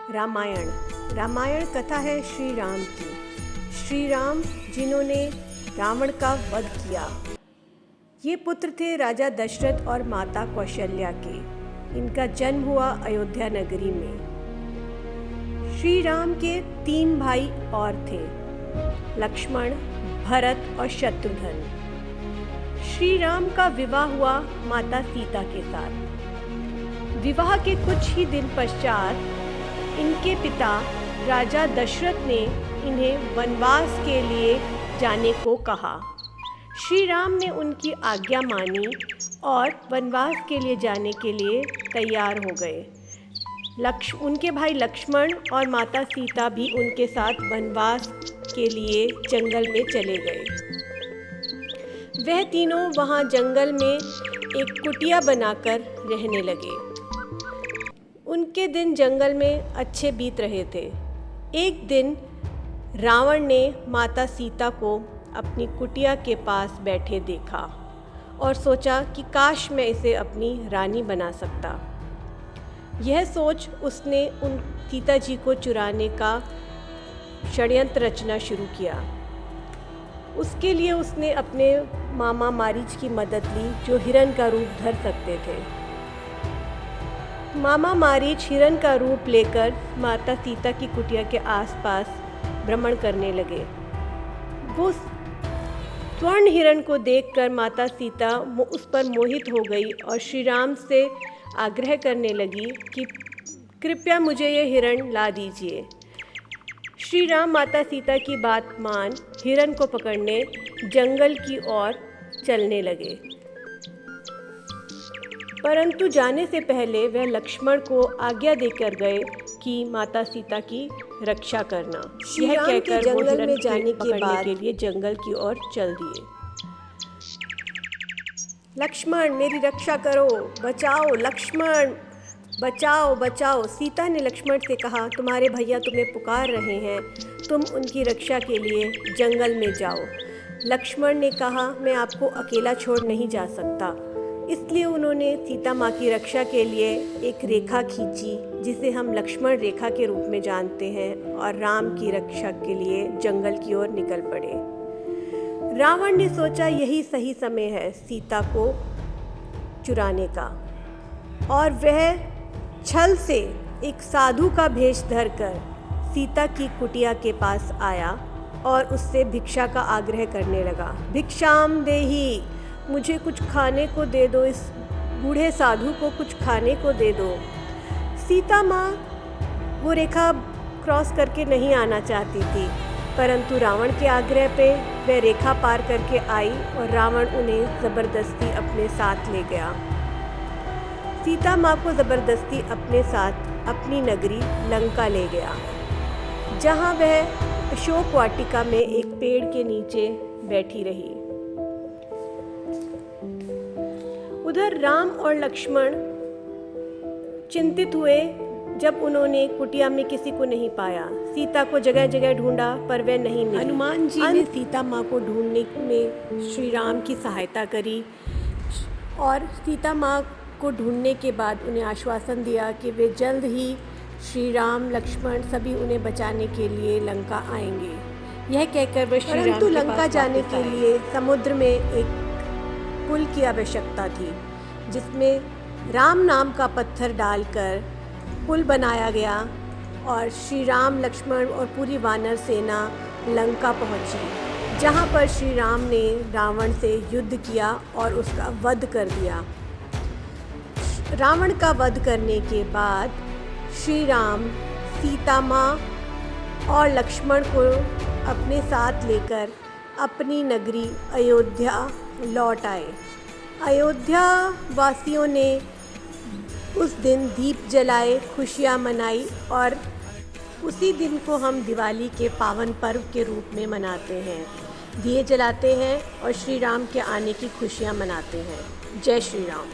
रामायण। रामायण कथा है श्री राम की। श्री राम जिन्होंने रावण का वध किया। ये पुत्र थे राजा दशरथ और माता कौशल्या के। इनका जन्म हुआ अयोध्या नगरी में। श्री राम के 3 भाई और थे, लक्ष्मण, भरत और शत्रुघ्न। श्री राम का विवाह हुआ माता सीता के साथ। विवाह के कुछ ही दिन पश्चात इनके पिता राजा दशरथ ने इन्हें वनवास के लिए जाने को कहा। श्री राम ने उनकी आज्ञा मानी और वनवास के लिए जाने के लिए तैयार हो गए। उनके भाई लक्ष्मण और माता सीता भी उनके साथ वनवास के लिए जंगल में चले गए। वह तीनों वहाँ जंगल में एक कुटिया बनाकर रहने लगे। उनके दिन जंगल में अच्छे बीत रहे थे। एक दिन रावण ने माता सीता को अपनी कुटिया के पास बैठे देखा और सोचा कि काश मैं इसे अपनी रानी बना सकता। यह सोच उसने उन सीता जी को चुराने का षड्यंत्र रचना शुरू किया। उसके लिए उसने अपने मामा मारीच की मदद ली, जो हिरण का रूप धर सकते थे। मामा मारीच हिरण का रूप लेकर माता सीता की कुटिया के आसपास भ्रमण करने लगे। वो स्वर्ण हिरण को देखकर माता सीता उस पर मोहित हो गई और श्री राम से आग्रह करने लगी कि कृपया मुझे ये हिरण ला दीजिए। श्री राम माता सीता की बात मान हिरण को पकड़ने जंगल की ओर चलने लगे, परंतु जाने से पहले वह लक्ष्मण को आज्ञा देकर गए कि माता सीता की रक्षा करना। यह कहकर वो हिरण में जाने के लिए जंगल की ओर चल दिए। लक्ष्मण मेरी रक्षा करो, बचाओ लक्ष्मण, बचाओ बचाओ। सीता ने लक्ष्मण से कहा, तुम्हारे भैया तुम्हें पुकार रहे हैं, तुम उनकी रक्षा के लिए जंगल में जाओ। लक्ष्मण ने कहा, मैं आपको अकेला छोड़ नहीं जा सकता। इसलिए उन्होंने सीता माँ की रक्षा के लिए एक रेखा खींची, जिसे हम लक्ष्मण रेखा के रूप में जानते हैं, और राम की रक्षा के लिए जंगल की ओर निकल पड़े। रावण ने सोचा यही सही समय है सीता को चुराने का, और वह छल से एक साधु का भेष धरकर सीता की कुटिया के पास आया और उससे भिक्षा का आग्रह करने लगा। भिक्षाम देहि, मुझे कुछ खाने को दे दो, इस बूढ़े साधु को कुछ खाने को दे दो। सीता माँ वो रेखा क्रॉस करके नहीं आना चाहती थी, परंतु रावण के आग्रह पे वह रेखा पार करके आई और रावण उन्हें ज़बरदस्ती अपने साथ ले गया। सीता माँ को ज़बरदस्ती अपने साथ अपनी नगरी लंका ले गया, जहाँ वह अशोक वाटिका में एक पेड़ के नीचे बैठी रही। उधर राम और लक्ष्मण चिंतित हुए जब उन्होंने कुटिया में किसी को नहीं पाया। सीता को जगह जगह ढूंढा पर वह नहीं मिली। हनुमान जी ने सीता माँ को ढूंढने में श्री राम की सहायता करी और सीता माँ को ढूंढने के बाद उन्हें आश्वासन दिया कि वे जल्द ही श्री राम लक्ष्मण सभी उन्हें बचाने के लिए लंका आएंगे। यह कहकर वे श्री राम के लंका जाने के लिए समुद्र में एक पुल की आवश्यकता थी, जिसमें राम नाम का पत्थर डालकर पुल बनाया गया और श्री राम लक्ष्मण और पूरी वानर सेना लंका पहुंची, जहां पर श्री राम ने रावण से युद्ध किया और उसका वध कर दिया। रावण का वध करने के बाद श्री राम सीता माँ और लक्ष्मण को अपने साथ लेकर अपनी नगरी अयोध्या लौट आए। अयोध्या वासियों ने उस दिन दीप जलाए, खुशियाँ मनाई और उसी दिन को हम दिवाली के पावन पर्व के रूप में मनाते हैं। दिए जलाते हैं और श्री राम के आने की खुशियाँ मनाते हैं। जय श्री राम।